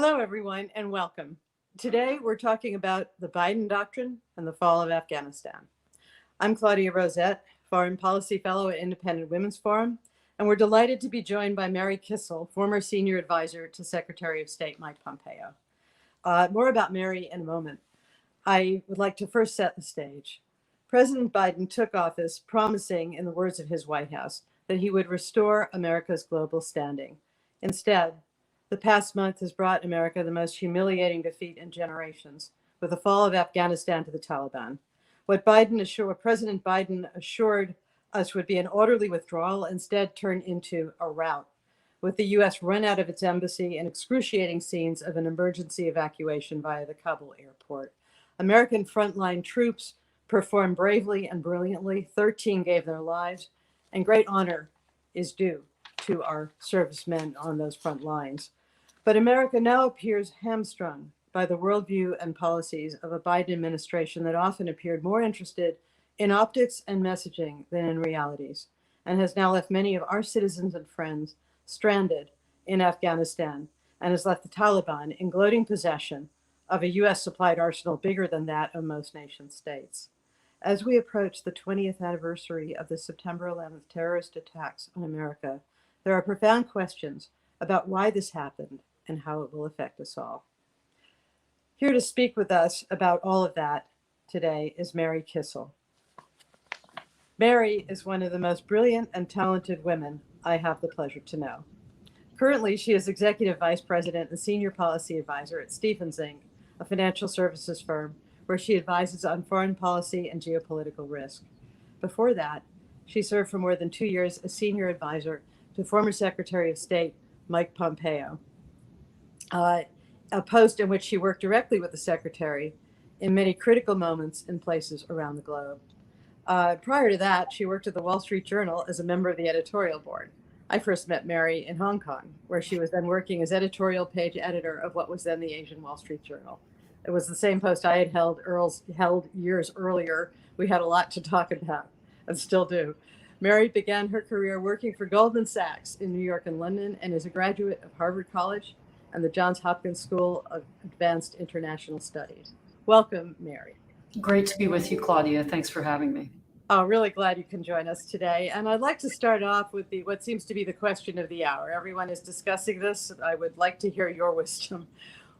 Hello, everyone, and welcome. Today, we're talking about the Biden Doctrine and the fall of Afghanistan. I'm Claudia Rosett, Foreign Policy Fellow at Independent Women's Forum, and we're delighted to be joined by Mary Kissel, former Senior Advisor to Secretary of State Mike Pompeo. More about Mary in a moment. I would like to first set the stage. President Biden took office promising, in the words of his White House, that he would restore America's global standing. Instead, the past month has brought America the most humiliating defeat in generations, with the fall of Afghanistan to the Taliban. What President Biden assured us would be an orderly withdrawal instead turned into a rout, with the U.S. run out of its embassy and excruciating scenes of an emergency evacuation via the Kabul airport. American frontline troops performed bravely and brilliantly. 13 gave their lives, and great honor is due to our servicemen on those front lines. But America now appears hamstrung by the worldview and policies of a Biden administration that often appeared more interested in optics and messaging than in realities, and has now left many of our citizens and friends stranded in Afghanistan, and has left the Taliban in gloating possession of a U.S. supplied arsenal bigger than that of most nation states. As we approach the 20th anniversary of the September 11th terrorist attacks on America, there are profound questions about why this happened and how it will affect us all. Here to speak with us about all of that today is Mary Kissel. Mary is one of the most brilliant and talented women I have the pleasure to know. Currently, she is Executive Vice President and Senior Policy Advisor at Stephens Inc., a financial services firm where she advises on foreign policy and geopolitical risk. Before that, she served for more than 2 years as Senior Advisor to former Secretary of State Mike Pompeo, a post in which she worked directly with the Secretary in many critical moments in places around the globe. Prior to that, she worked at the Wall Street Journal as a member of the editorial board. I first met Mary in Hong Kong, where she was then working as editorial page editor of what was then the Asian Wall Street Journal. It was the same post I had held years earlier. We had a lot to talk about, and still do. Mary began her career working for Goldman Sachs in New York and London, and is a graduate of Harvard College and the Johns Hopkins School of Advanced International Studies. Welcome, Mary. Great to be with you, Claudia. Thanks for having me. I'm really glad you can join us today. And I'd like to start off with what seems to be the question of the hour. Everyone is discussing this. I would like to hear your wisdom.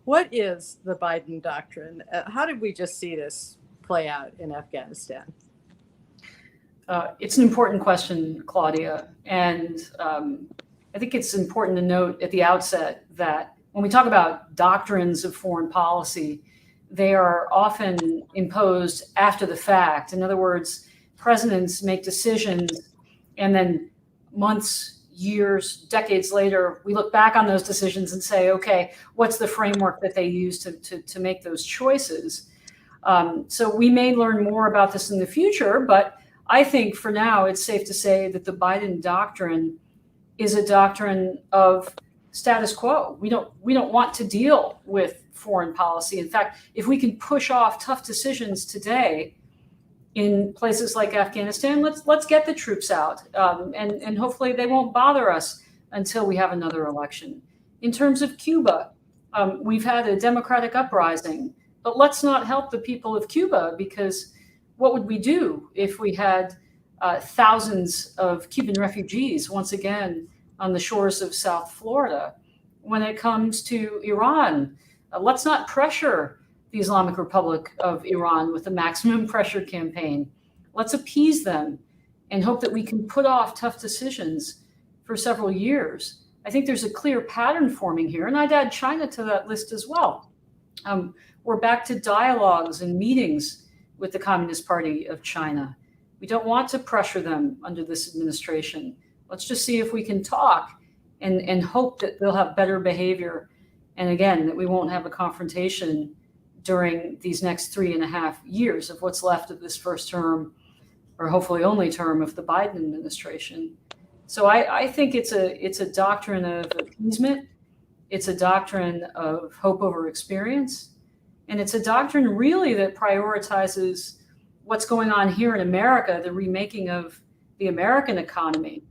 What is the Biden Doctrine? How did we just see this play out in Afghanistan? It's an important question, Claudia. And I think it's important to note at the outset that when we talk about doctrines of foreign policy, they are often imposed after the fact. In other words, presidents make decisions, and then months, years, decades later, we look back on those decisions and say, okay, what's the framework that they use to make those choices? So we may learn more about this in the future, but I think for now, it's safe to say that the Biden Doctrine is a doctrine of status quo. We don't want to deal with foreign policy. In fact, if we can push off tough decisions today in places like Afghanistan, let's get the troops out, and hopefully they won't bother us until we have another election. In terms of Cuba, we've had a democratic uprising, but let's not help the people of Cuba, because what would we do if we had thousands of Cuban refugees once again on the shores of South Florida? When it comes to Iran, let's not pressure the Islamic Republic of Iran with the maximum pressure campaign. Let's appease them and hope that we can put off tough decisions for several years. I think there's a clear pattern forming here, and I'd add China to that list as well. We're back to dialogues and meetings with the Communist Party of China. We don't want to pressure them under this administration. Let's just see if we can talk and hope that they'll have better behavior. And again, that we won't have a confrontation during these next 3.5 years of what's left of this first term, or hopefully only term, of the Biden administration. So I think it's a doctrine of appeasement. It's a doctrine of hope over experience. And it's a doctrine really that prioritizes what's going on here in America, the remaking of the American economy,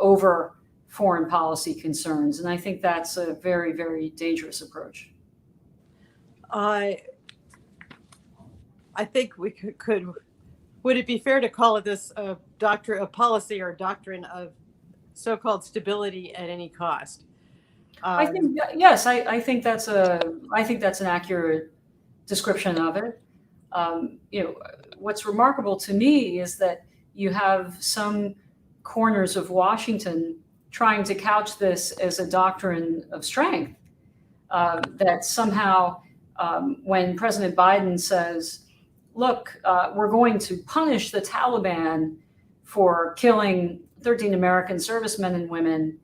over foreign policy concerns. And I think that's a very, very dangerous approach. I think we could, would it be fair to call it this doctrine of policy or doctrine of so-called stability at any cost? I think, yes, I think that's an accurate description of it. What's remarkable to me is that you have some corners of Washington trying to couch this as a doctrine of strength, that somehow when President Biden says, look, we're going to punish the Taliban for killing 13 American servicemen and women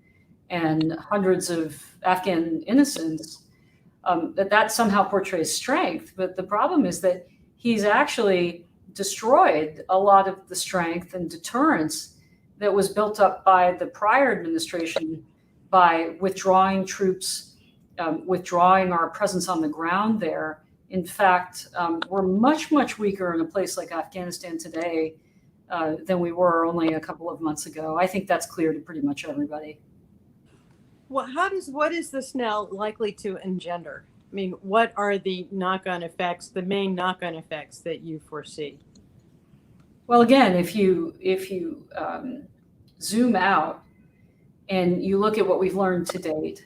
and hundreds of Afghan innocents, that somehow portrays strength. But the problem is that he's actually destroyed a lot of the strength and deterrence that was built up by the prior administration by withdrawing troops, withdrawing our presence on the ground there. In fact, we're much, much weaker in a place like Afghanistan today than we were only a couple of months ago. I think that's clear to pretty much everybody. Well, what is this now likely to engender? I mean, what are the knock-on effects, the main knock-on effects that you foresee? Well, again, if you zoom out and you look at what we've learned to date,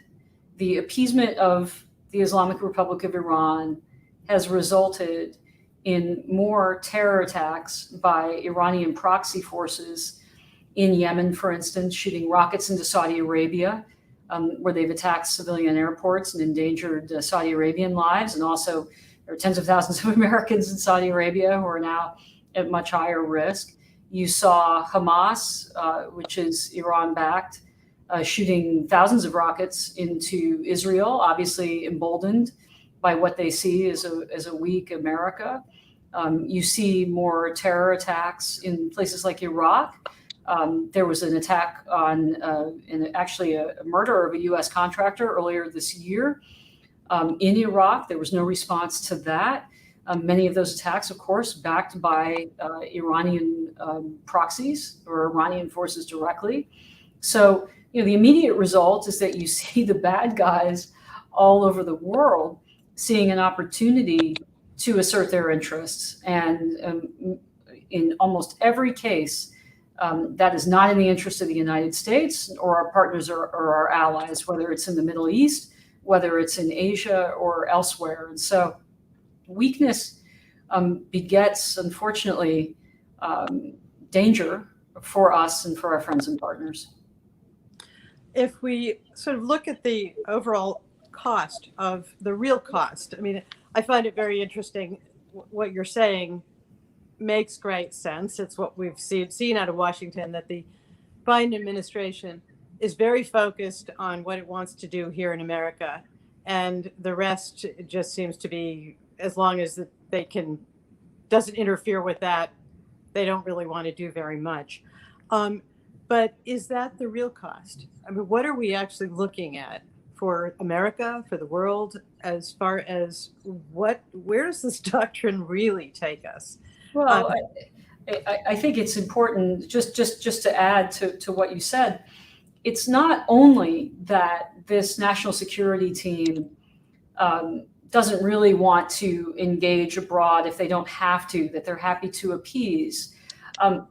the appeasement of the Islamic Republic of Iran has resulted in more terror attacks by Iranian proxy forces in Yemen, for instance, shooting rockets into Saudi Arabia, where they've attacked civilian airports and endangered Saudi Arabian lives. And also there are tens of thousands of Americans in Saudi Arabia who are now at much higher risk. You saw Hamas, which is Iran-backed, shooting thousands of rockets into Israel, obviously emboldened by what they see as a weak America. You see more terror attacks in places like Iraq. There was an attack on, actually a murder of a U.S. contractor earlier this year in Iraq. There was no response to that. Many of those attacks, of course, backed by Iranian proxies or Iranian forces directly. So, the immediate result is that you see the bad guys all over the world seeing an opportunity to assert their interests. And in almost every case, that is not in the interest of the United States or our partners or our allies, whether it's in the Middle East, whether it's in Asia or elsewhere. And so weakness begets, unfortunately, danger for us and for our friends and partners. If we sort of look at the overall cost of the real cost, I mean, I find it very interesting. What you're saying makes great sense. It's what we've seen out of Washington, that the Biden administration is very focused on what it wants to do here in America. And the rest just seems to be, as long as they doesn't interfere with that, they don't really want to do very much. But is that the real cost? I mean, what are we actually looking at for America, for the world, as far as where does this doctrine really take us? Well, I think it's important just to add to what you said. It's not only that this national security team doesn't really want to engage abroad if they don't have to, that they're happy to appease.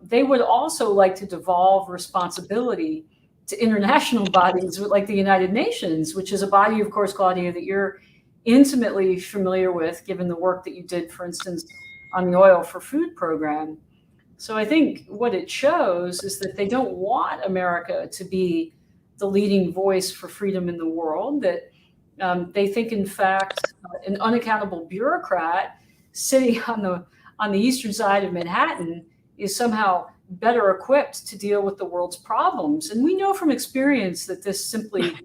They would also like to devolve responsibility to international bodies like the United Nations, which is a body, of course, Claudia, that you're intimately familiar with, given the work that you did, for instance, on the Oil for Food program. So I think what it shows is that they don't want America to be the leading voice for freedom in the world, that they think, in fact, an unaccountable bureaucrat sitting on the eastern side of Manhattan is somehow better equipped to deal with the world's problems. And we know from experience that this simply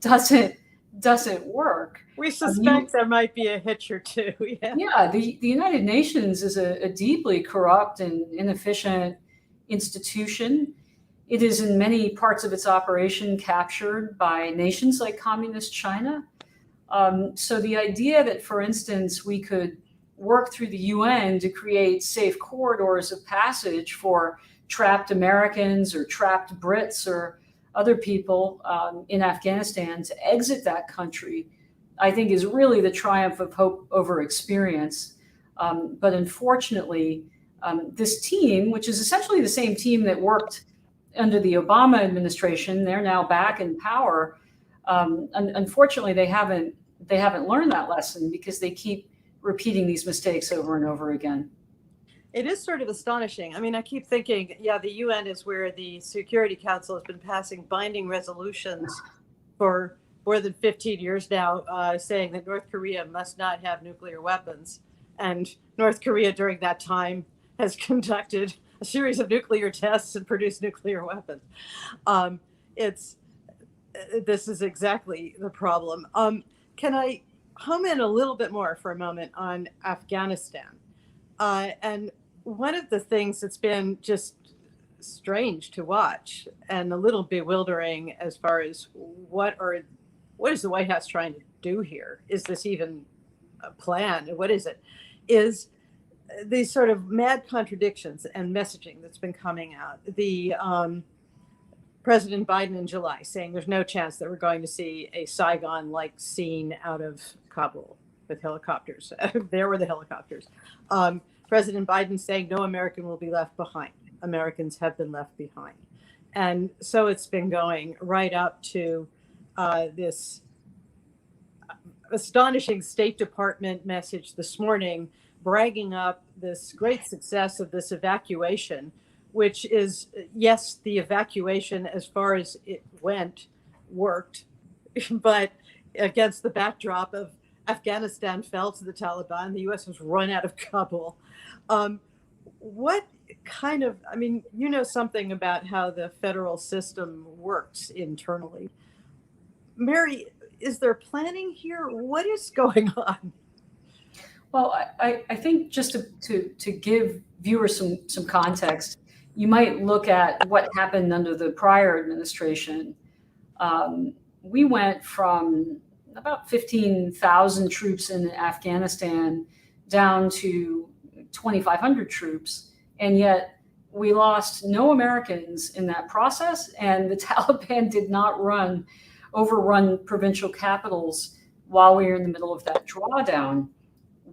doesn't work. We suspect there might be a hitch or two. Yeah, the United Nations is a deeply corrupt and inefficient institution. It is in many parts of its operation captured by nations like communist China. So the idea that, for instance, we could work through the UN to create safe corridors of passage for trapped Americans or trapped Brits or other people in Afghanistan to exit that country, I think is really the triumph of hope over experience. But unfortunately, this team, which is essentially the same team that worked under the Obama administration, they're now back in power. Unfortunately, they haven't learned that lesson because they keep repeating these mistakes over and over again. It is sort of astonishing. I mean, I keep thinking, yeah, the UN is where the Security Council has been passing binding resolutions for more than 15 years now, saying that North Korea must not have nuclear weapons. And North Korea during that time has conducted a series of nuclear tests and produced nuclear weapons. This is exactly the problem. Can I home in a little bit more for a moment on Afghanistan? And one of the things that's been just strange to watch and a little bewildering as far as what is the White House trying to do here? Is this even a plan? What is it? Is these sort of mad contradictions and messaging that's been coming out. The President Biden in July saying there's no chance that we're going to see a Saigon-like scene out of Kabul with helicopters. There were the helicopters. President Biden saying no American will be left behind. Americans have been left behind. And so it's been going right up to this astonishing State Department message this morning, bragging up this great success of this evacuation, which is, yes, the evacuation as far as it went worked, but against the backdrop of Afghanistan fell to the Taliban, the U.S. was run out of Kabul. What kind of, I mean, you know something about how the federal system works internally. Mary, is there planning here? What is going on? Well, I think just to give viewers some context, you might look at what happened under the prior administration. We went from about 15,000 troops in Afghanistan down to 2,500 troops, and yet we lost no Americans in that process, and the Taliban did not overrun provincial capitals while we were in the middle of that drawdown.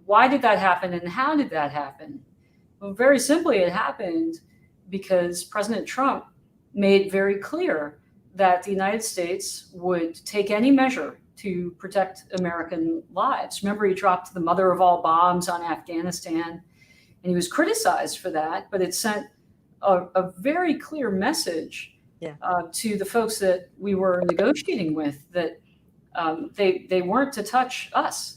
Why did that happen, and how did that happen? Well, very simply, it happened because President Trump made very clear that the United States would take any measure to protect American lives. Remember, he dropped the mother of all bombs on Afghanistan, and he was criticized for that, but it sent a very clear message to the folks that we were negotiating with that they weren't to touch us,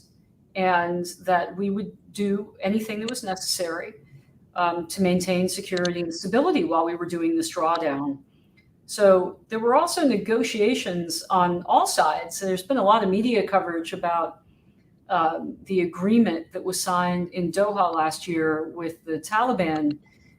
and that we would do anything that was necessary to maintain security and stability while we were doing this drawdown. So there were also negotiations on all sides. So there's been a lot of media coverage about the agreement that was signed in Doha last year with the Taliban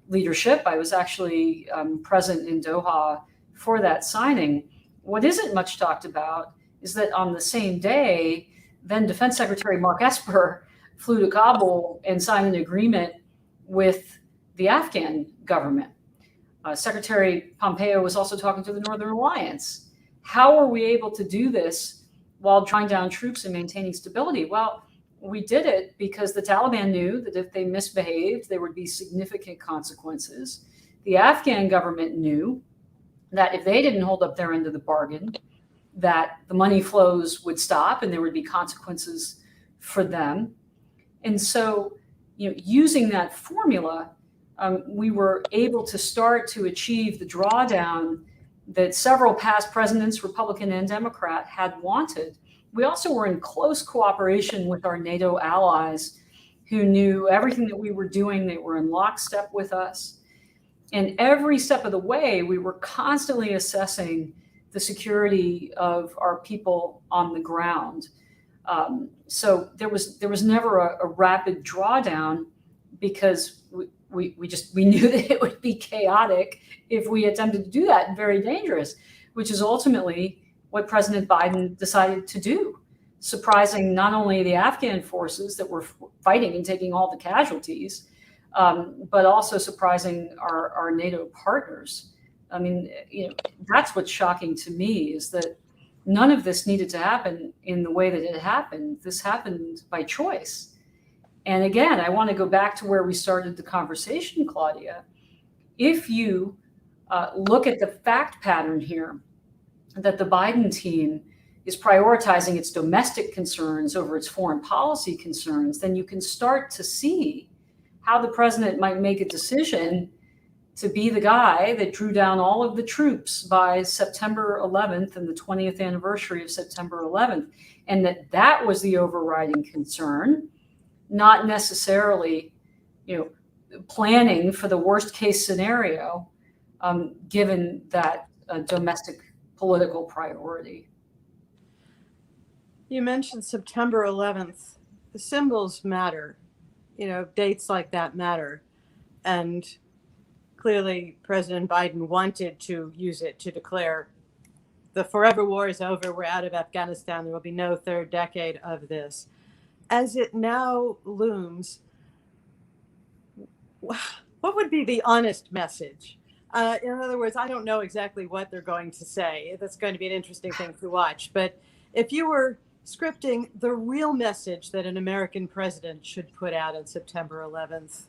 leadership. I was actually present in Doha for that signing. What isn't much talked about is that on the same day, then Defense Secretary Mark Esper flew to Kabul and signed an agreement with the Afghan government. Secretary Pompeo was also talking to the Northern Alliance. How are we able to do this while drawing down troops and maintaining stability? Well, we did it because the Taliban knew that if they misbehaved, there would be significant consequences. The Afghan government knew that if they didn't hold up their end of the bargain, that the money flows would stop and there would be consequences for them. And so, using that formula, we were able to start to achieve the drawdown that several past presidents, Republican and Democrat, had wanted. We also were in close cooperation with our NATO allies who knew everything that we were doing. They were in lockstep with us. And every step of the way, we were constantly assessing the security of our people on the ground. So there was never a rapid drawdown because we knew that it would be chaotic if we attempted to do that, and very dangerous, which is ultimately what President Biden decided to do, surprising not only the Afghan forces that were fighting and taking all the casualties, but also surprising our NATO partners I mean, that's what's shocking to me, is that none of this needed to happen in the way that it happened. This happened by choice. And again, I want to go back to where we started the conversation, Claudia. If you look at the fact pattern here, that the Biden team is prioritizing its domestic concerns over its foreign policy concerns, then you can start to see how the president might make a decision to be the guy that drew down all of the troops by September 11th and the 20th anniversary of September 11th. And that was the overriding concern, not necessarily, planning for the worst case scenario, given that domestic political priority. You mentioned September 11th. The symbols matter. Dates like that matter. And clearly, President Biden wanted to use it to declare the forever war is over. We're out of Afghanistan. There will be no third decade of this. As it now looms, what would be the honest message? In other words, I don't know exactly what they're going to say. That's going to be an interesting thing to watch. But if you were scripting the real message that an American president should put out on September 11th,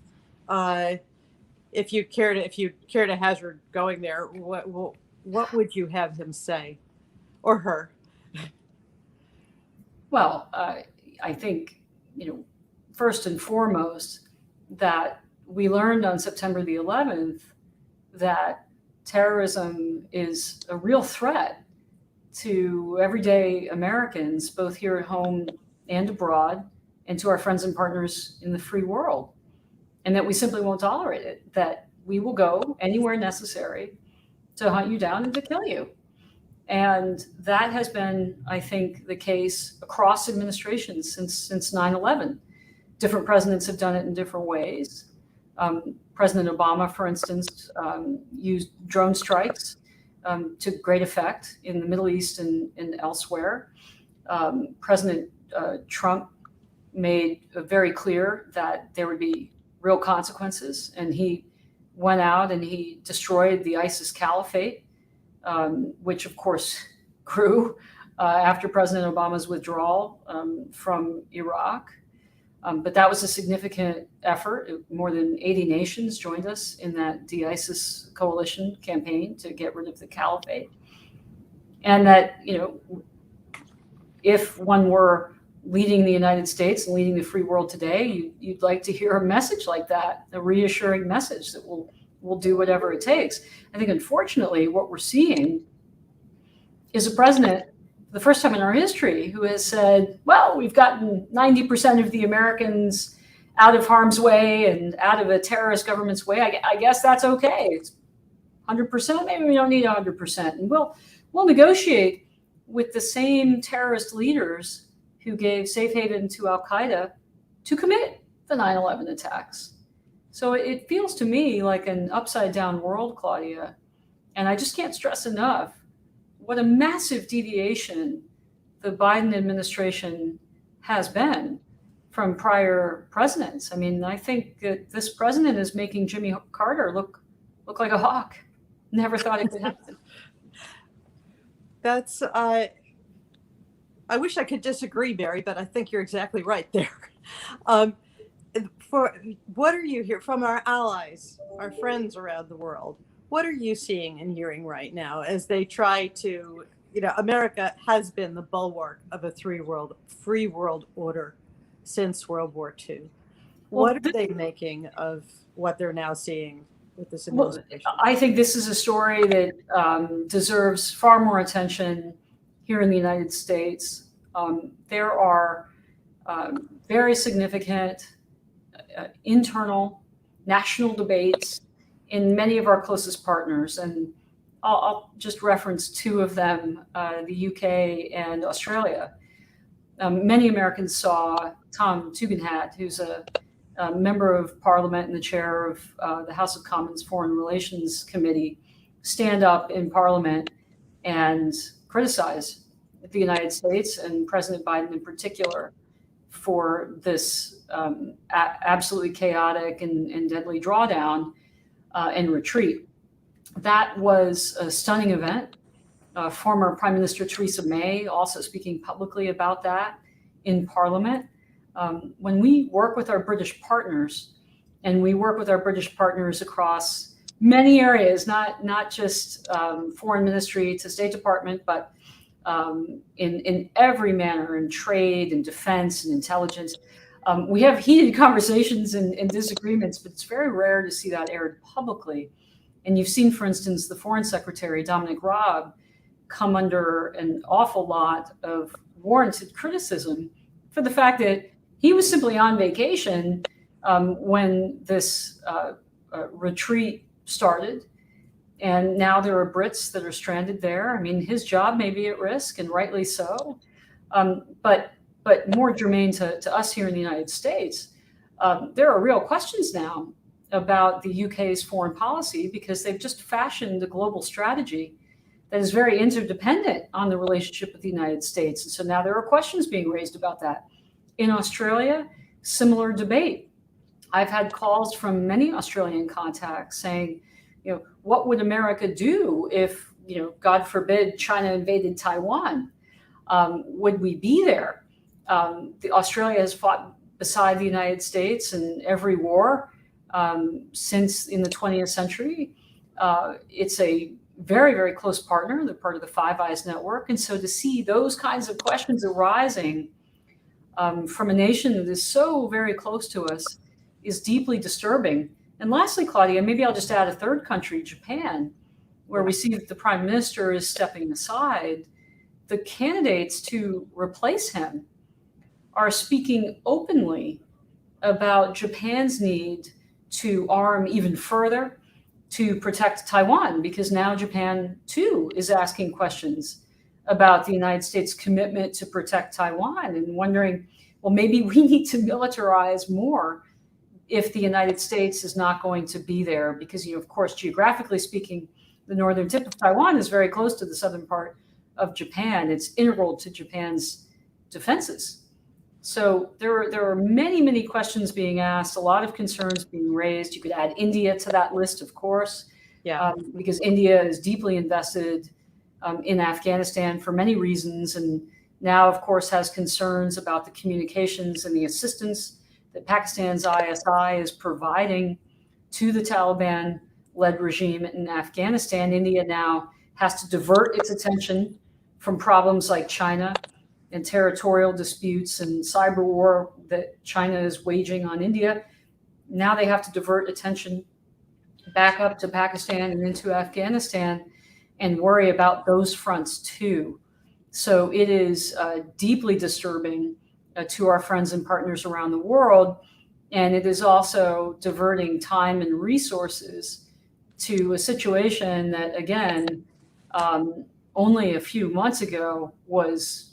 if you care to hazard going there, what would you have him say, or her? Well, I think, first and foremost, that we learned on September the 11th that terrorism is a real threat to everyday Americans, both here at home and abroad, and to our friends and partners in the free world. And that we simply won't tolerate it, that we will go anywhere necessary to hunt you down and to kill you. And that has been, I think, the case across administrations since 9/11. Different presidents have done it in different ways. President Obama, for instance, used drone strikes to great effect in the Middle East and elsewhere. President Trump made very clear that there would be real consequences, and he went out and he destroyed the ISIS caliphate, which of course grew after President Obama's withdrawal from Iraq. But that was a significant effort. More than 80 nations joined us in that de-ISIS coalition campaign to get rid of the caliphate. And that, if one were leading the United States and leading the free world today, you'd like to hear a message like that, a reassuring message that we'll do whatever it takes. I think, unfortunately, what we're seeing is a president, the first time in our history, who has said, well, we've gotten 90% of the Americans out of harm's way and out of a terrorist government's way. I guess that's okay. It's 100%. Maybe we don't need 100%. And we'll negotiate with the same terrorist leaders who gave safe haven to al-Qaeda to commit the 9/11 attacks. So it feels to me like an upside down world, Claudia. And I just can't stress enough what a massive deviation the Biden administration has been from prior presidents. I mean, I think that this president is making Jimmy Carter look like a hawk. Never thought it could happen. That's, I wish I could disagree, Mary, but I think you're exactly right there. For what are you hearing from our allies, our friends around the world? What are you seeing and hearing right now as they try to, America has been the bulwark of a free world order since World War II. What are they making of what they're now seeing with this administration? Well, I think this is a story that deserves far more attention here in the United States. There are very significant internal national debates in many of our closest partners. And I'll just reference two of them, the UK and Australia. Many Americans saw Tom Tugendhat, who's a member of Parliament and the chair of the House of Commons Foreign Relations Committee, stand up in Parliament and criticize the United States and President Biden in particular for this absolutely chaotic and deadly drawdown and retreat. That was a stunning event. Former Prime Minister Theresa May also speaking publicly about that in Parliament. When we work with our British partners, and we work with our British partners across many areas, not just foreign ministry to State Department, but in every manner, in trade and defense and intelligence. We have heated conversations and disagreements, but it's very rare to see that aired publicly. And you've seen, for instance, the Foreign Secretary, Dominic Raab, come under an awful lot of warranted criticism for the fact that he was simply on vacation when this retreat started. And now there are Brits that are stranded there. I mean, his job may be at risk, and rightly so. But more germane to us here in the United States, there are real questions now about the UK's foreign policy, because they've just fashioned a global strategy that is very interdependent on the relationship with the United States. And so now there are questions being raised about that. In Australia, similar debate. I've had calls from many Australian contacts saying, what would America do if, God forbid, China invaded Taiwan? Would we be there? Australia has fought beside the United States in every war since in the 20th century. It's a very, very close partner. They're part of the Five Eyes network. And so to see those kinds of questions arising from a nation that is so very close to us is deeply disturbing. And lastly, Claudia, maybe I'll just add a third country, Japan, where we see that the prime minister is stepping aside. The candidates to replace him are speaking openly about Japan's need to arm even further to protect Taiwan, because now Japan, too, is asking questions about the United States' commitment to protect Taiwan and wondering, well, maybe we need to militarize more if the United States is not going to be there, because, of course, geographically speaking, the northern tip of Taiwan is very close to the southern part of Japan. It's integral to Japan's defenses. So there are many, many questions being asked, a lot of concerns being raised. You could add India to that list, of course, because India is deeply invested in Afghanistan for many reasons, and now, of course, has concerns about the communications and the assistance that Pakistan's ISI is providing to the Taliban-led regime in Afghanistan. India now has to divert its attention from problems like China and territorial disputes and cyber war that China is waging on India. Now they have to divert attention back up to Pakistan and into Afghanistan and worry about those fronts too. So it is deeply disturbing to our friends and partners around the world. And it is also diverting time and resources to a situation that, again, only a few months ago was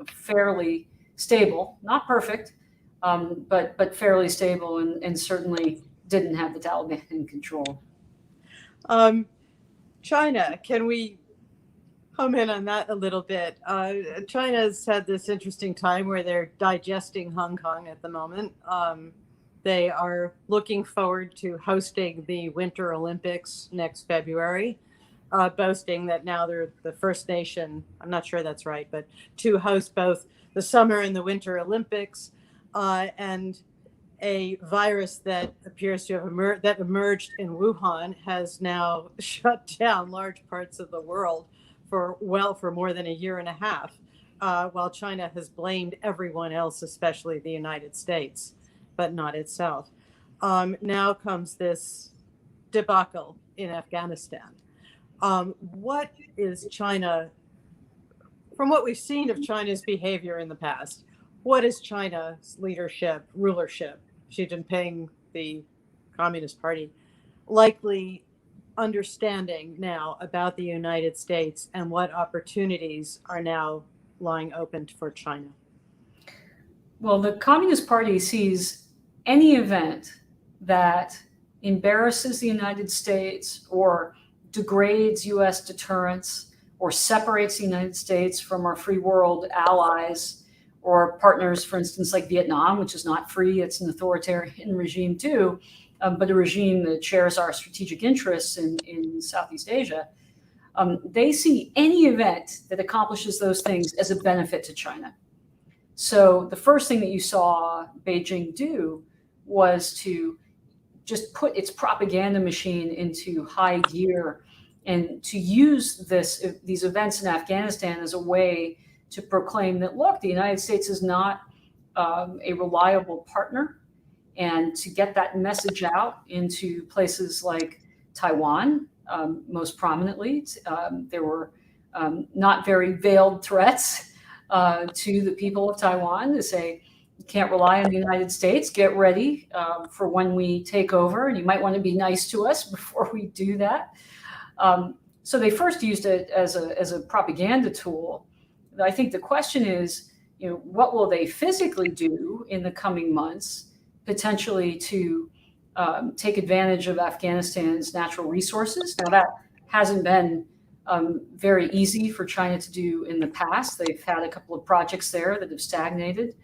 fairly stable, not perfect, but fairly stable, and certainly didn't have the Taliban in control. China, can we home in on that a little bit? China's had this interesting time where they're digesting Hong Kong at the moment. They are looking forward to hosting the Winter Olympics next February. Boasting that now they're the first nation, I'm not sure that's right, but to host both the Summer and the Winter Olympics, and a virus that appears to have emerged in Wuhan has now shut down large parts of the world for more than a year and a half, while China has blamed everyone else, especially the United States, but not itself. Now comes this debacle in Afghanistan. What is China, from what we've seen of China's behavior in the past, what is China's rulership, Xi Jinping, the Communist Party, likely understanding now about the United States, and what opportunities are now lying open for China? Well, the Communist Party sees any event that embarrasses the United States or degrades U.S. deterrence or separates the United States from our free world allies or partners, for instance, like Vietnam, which is not free, it's an authoritarian regime too, but a regime that shares our strategic interests in Southeast Asia, they see any event that accomplishes those things as a benefit to China. So the first thing that you saw Beijing do was to just put its propaganda machine into high gear and to use these events in Afghanistan as a way to proclaim that, look, the United States is not a reliable partner, and to get that message out into places like Taiwan, most prominently. There were not very veiled threats to the people of Taiwan to say, you can't rely on the United States, get ready for when we take over, and you might want to be nice to us before we do that. So they first used it as a propaganda tool. I think the question is, what will they physically do in the coming months, potentially to take advantage of Afghanistan's natural resources? Now, that hasn't been very easy for China to do in the past. They've had a couple of projects there that have stagnated.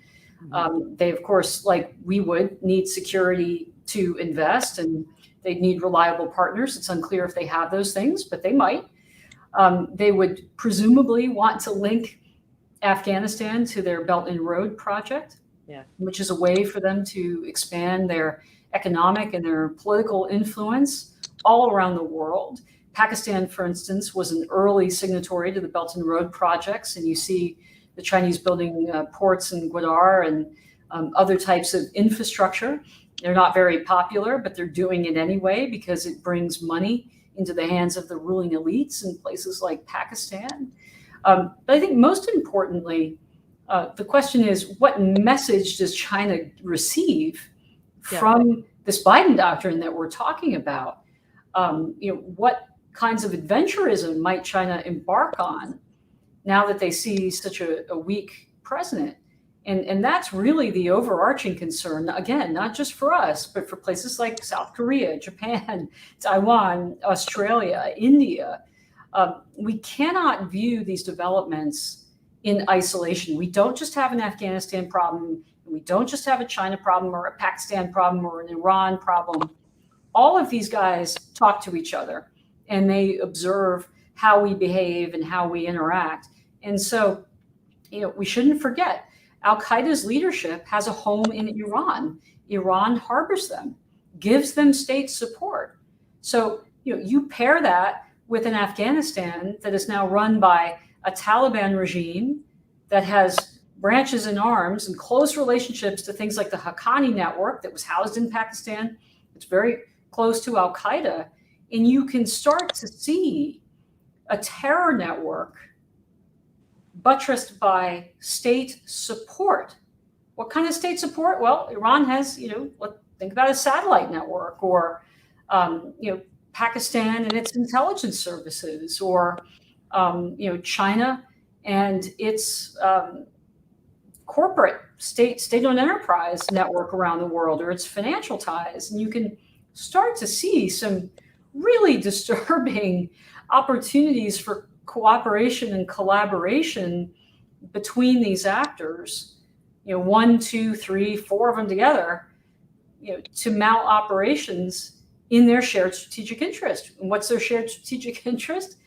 They, of course, like we would, need security to invest, and they'd need reliable partners. It's unclear if they have those things, but they might. They would presumably want to link Afghanistan to their Belt and Road project, which is a way for them to expand their economic and their political influence all around the world. Pakistan, for instance, was an early signatory to the Belt and Road projects, and you see the Chinese building ports in Gwadar and other types of infrastructure. They're not very popular, but they're doing it anyway because it brings money into the hands of the ruling elites in places like Pakistan. But I think most importantly, the question is, what message does China receive from this Biden doctrine that we're talking about? What kinds of adventurism might China embark on now that they see such a weak president? And that's really the overarching concern, again, not just for us, but for places like South Korea, Japan, Taiwan, Australia, India. We cannot view these developments in isolation. We don't just have an Afghanistan problem. We don't just have a China problem or a Pakistan problem or an Iran problem. All of these guys talk to each other, and they observe how we behave and how we interact. And so, we shouldn't forget, Al-Qaeda's leadership has a home in Iran. Iran harbors them, gives them state support. So, you pair that with an Afghanistan that is now run by a Taliban regime that has branches in arms and close relationships to things like the Haqqani network that was housed in Pakistan. It's very close to Al-Qaeda. And you can start to see a terror network buttressed by state support. What kind of state support? Well, Iran has, think about a satellite network, or, Pakistan and its intelligence services, or, China and its corporate state-owned enterprise network around the world, or its financial ties. And you can start to see some really disturbing opportunities for cooperation and collaboration between these actors, 1, 2, 3, 4 of them together, to mount operations in their shared strategic interest. And what's their shared strategic interest?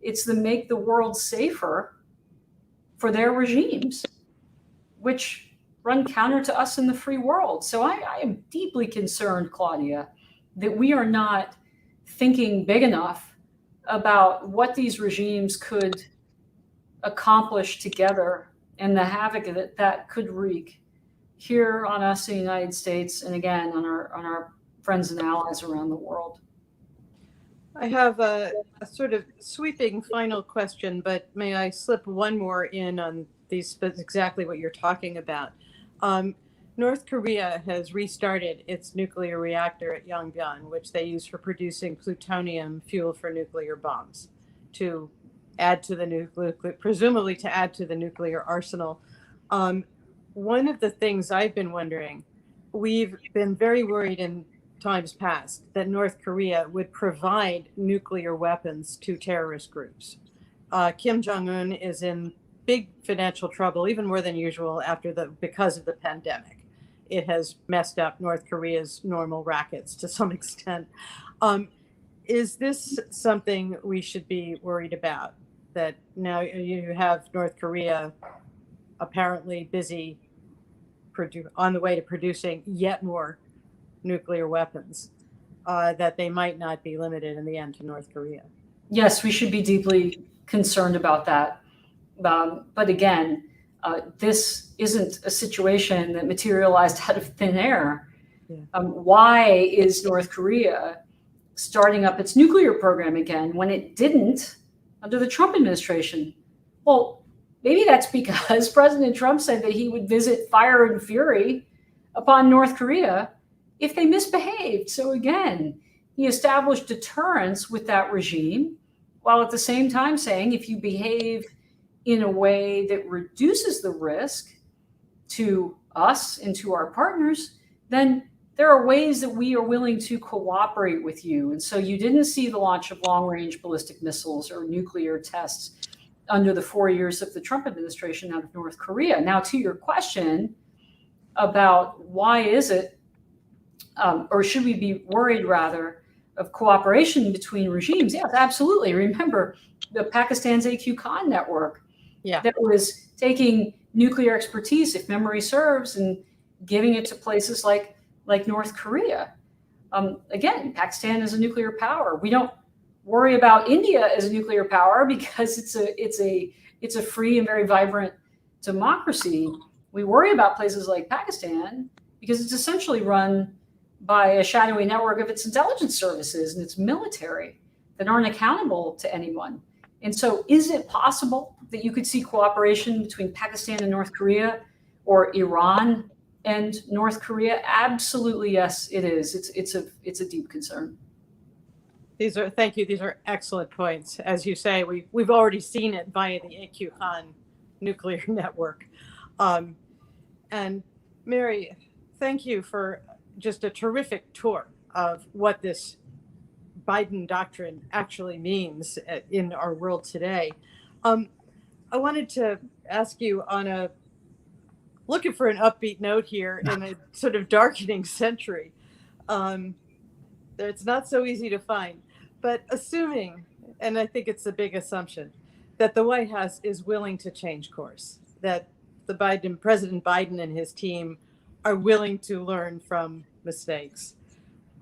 It's to make the world safer for their regimes, which run counter to us in the free world. So I am deeply concerned, Claudia, that we are not thinking big enough about what these regimes could accomplish together and the havoc that could wreak here on us in the United States, and again on our friends and allies around the world. I have a sort of sweeping final question, but may I slip one more in on these, exactly what you're talking about. North Korea has restarted its nuclear reactor at Yongbyon, which they use for producing plutonium fuel for nuclear bombs, to add to the presumably to add to the nuclear arsenal. One of the things I've been wondering, we've been very worried in times past that North Korea would provide nuclear weapons to terrorist groups. Kim Jong-un is in big financial trouble, even more than usual because of the pandemic. it has messed up North Korea's normal rackets to some extent. Is this something we should be worried about? That now you have North Korea apparently busy on the way to producing yet more nuclear weapons, that they might not be limited in the end to North Korea? Yes, we should be deeply concerned about that. But again, this isn't a situation that materialized out of thin air. Yeah. Why is North Korea starting up its nuclear program again when it didn't under the Trump administration? Well, maybe that's because President Trump said that he would visit fire and fury upon North Korea if they misbehaved. So again, he established deterrence with that regime, while at the same time saying if you behave in a way that reduces the risk to us and to our partners, then there are ways that we are willing to cooperate with you. And so you didn't see the launch of long-range ballistic missiles or nuclear tests under the 4 years of the Trump administration out of North Korea. Now, to your question about why is it, or should we be worried rather, of cooperation between regimes? Yes, absolutely. Remember the Pakistan's AQ Khan network that was taking nuclear expertise, if memory serves, and giving it to places like North Korea. Again, Pakistan is a nuclear power. We don't worry about India as a nuclear power because it's a free and very vibrant democracy. We worry about places like Pakistan because it's essentially run by a shadowy network of its intelligence services and its military that aren't accountable to anyone. And so is it possible that you could see cooperation between Pakistan and North Korea, or Iran and North Korea? Absolutely, yes, it is. It's a deep concern. Thank you. These are excellent points. As you say, we've already seen it via the AQ Khan nuclear network. And Mary, thank you for just a terrific tour of what this Biden doctrine actually means in our world today. I wanted to ask you looking for an upbeat note here in a sort of darkening century. It's not so easy to find, but assuming, and I think it's a big assumption, that the White House is willing to change course, that President Biden and his team are willing to learn from mistakes.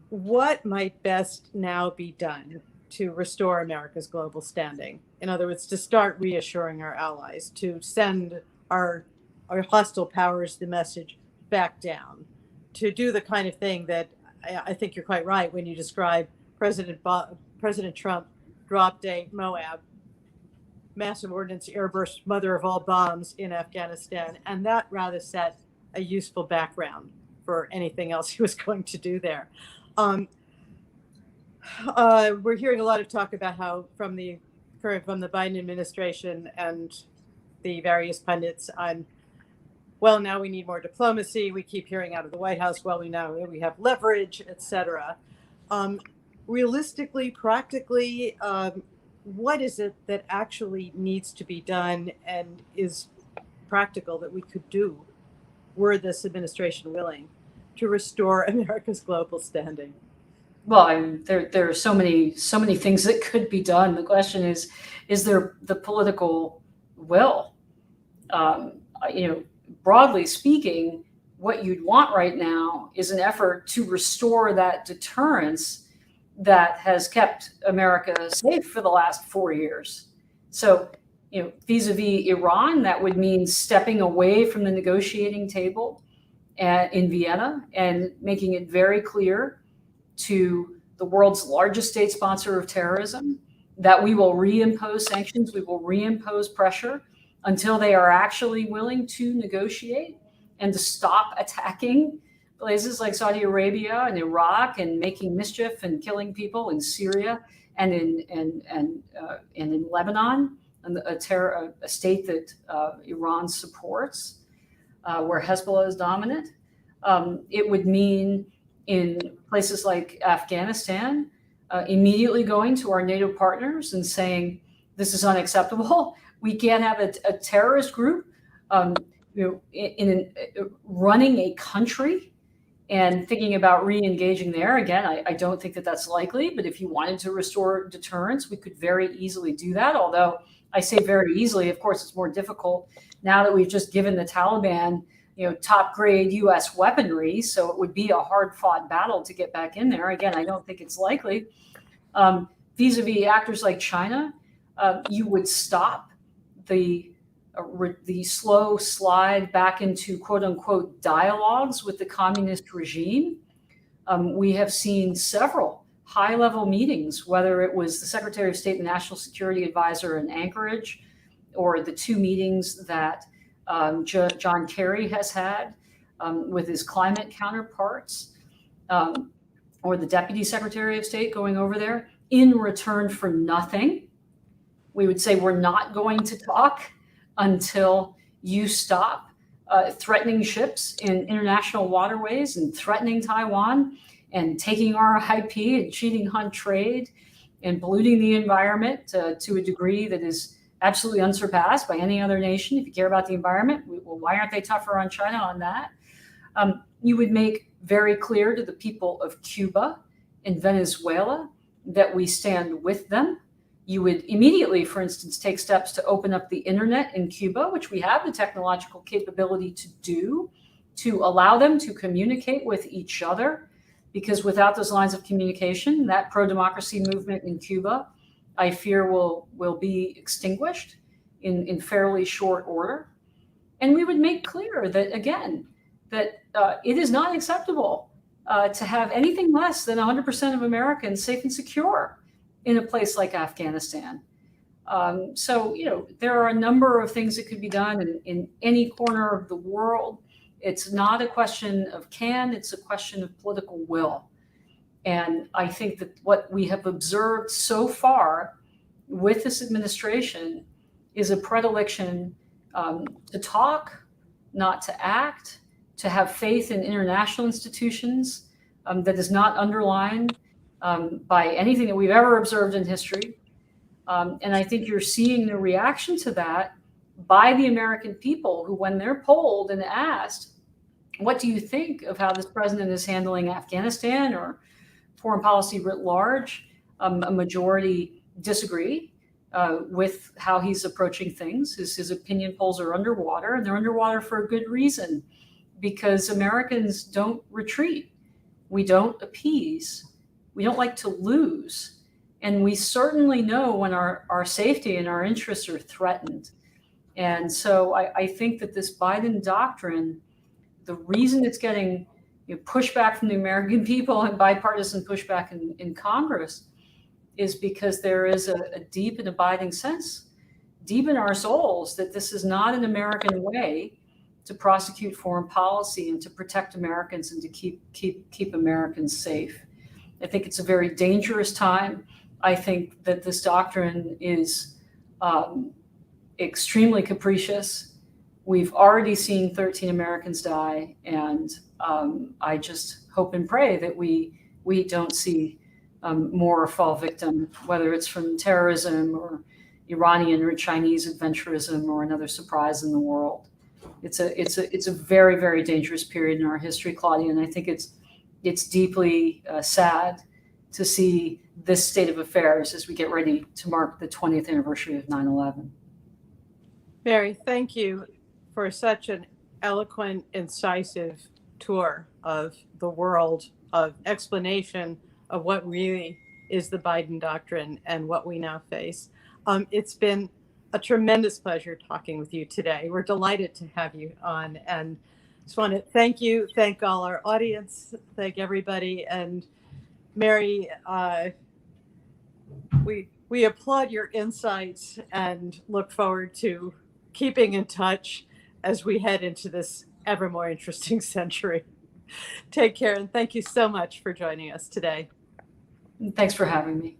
What might best now be done to restore America's global standing? In other words, to start reassuring our allies, to send our hostile powers the message back down, to do the kind of thing that I think you're quite right when you describe President Trump dropped a Moab massive ordnance airburst mother of all bombs in Afghanistan, and that rather set a useful background for anything else he was going to do there. We're hearing a lot of talk about how from the Biden administration and the various pundits on, well, now we need more diplomacy. We keep hearing out of the White House, well, we have leverage, etc. Realistically, practically, what is it that actually needs to be done and is practical that we could do were this administration willing to restore America's global standing? Well, there are so many things that could be done. The question is there the political will? Broadly speaking, what you'd want right now is an effort to restore that deterrence that has kept America safe for the last 4 years. So, vis-a-vis Iran, that would mean stepping away from the negotiating table in Vienna and making it very clear to the world's largest state sponsor of terrorism that we will reimpose sanctions, we will reimpose pressure until they are actually willing to negotiate and to stop attacking places like Saudi Arabia and Iraq and making mischief and killing people in Syria and in Lebanon, and a state that Iran supports, where Hezbollah is dominant. It would mean in places like Afghanistan, immediately going to our NATO partners and saying, this is unacceptable. We can't have a terrorist group running a country and thinking about re-engaging there. Again, I don't think that that's likely, but if you wanted to restore deterrence, we could very easily do that. Although I say very easily, of course, it's more difficult now that we've just given the Taliban, top grade US weaponry. So it would be a hard fought battle to get back in there. Again, I don't think it's likely. Vis-a-vis actors like China, you would stop the slow slide back into quote unquote dialogues with the communist regime. We have seen several high level meetings, whether it was the Secretary of State and National Security Advisor in Anchorage, or the two meetings that John Kerry has had with his climate counterparts, or the Deputy Secretary of State going over there in return for nothing. We would say, we're not going to talk until you stop threatening ships in international waterways and threatening Taiwan and taking our IP and cheating on trade and polluting the environment to a degree that is absolutely unsurpassed by any other nation. If you care about the environment, well, why aren't they tougher on China on that? You would make very clear to the people of Cuba and Venezuela that we stand with them. You would immediately, for instance, take steps to open up the internet in Cuba, which we have the technological capability to do, to allow them to communicate with each other. Because without those lines of communication, that pro-democracy movement in Cuba, I fear will be extinguished in fairly short order. And we would make clear that, again, that it is not acceptable to have anything less than 100% of Americans safe and secure in a place like Afghanistan. So, there are a number of things that could be done in any corner of the world. It's not a question of can, it's a question of political will. And I think that what we have observed so far with this administration is a predilection to talk, not to act, to have faith in international institutions that is not underlined by anything that we've ever observed in history. And I think you're seeing the reaction to that by the American people, who, when they're polled and asked, what do you think of how this president is handling Afghanistan or foreign policy writ large, a majority disagree with how he's approaching things. His opinion polls are underwater, and they're underwater for a good reason, because Americans don't retreat. We don't appease. We don't like to lose. And we certainly know when our safety and our interests are threatened. And so I think that this Biden doctrine, the reason it's getting pushback from the American people and bipartisan pushback in Congress, is because there is a deep and abiding sense, deep in our souls, that this is not an American way to prosecute foreign policy and to protect Americans and to keep Americans safe. I think it's a very dangerous time. I think that this doctrine is extremely capricious. We've already seen 13 Americans die, and I just hope and pray that we don't see more fall victim, whether it's from terrorism or Iranian or Chinese adventurism or another surprise in the world. It's a very, very dangerous period in our history, Claudia, and I think it's deeply sad to see this state of affairs as we get ready to mark the 20th anniversary of 9/11. Mary, thank you for such an eloquent, incisive tour of the world, of explanation of what really is the Biden doctrine and what we now face. It's been a tremendous pleasure talking with you today. We're delighted to have you on, and just want to thank you, thank all our audience, thank everybody. And Mary, we applaud your insights and look forward to keeping in touch as we head into this ever more interesting century. Take care, and thank you so much for joining us today. Thanks for having me.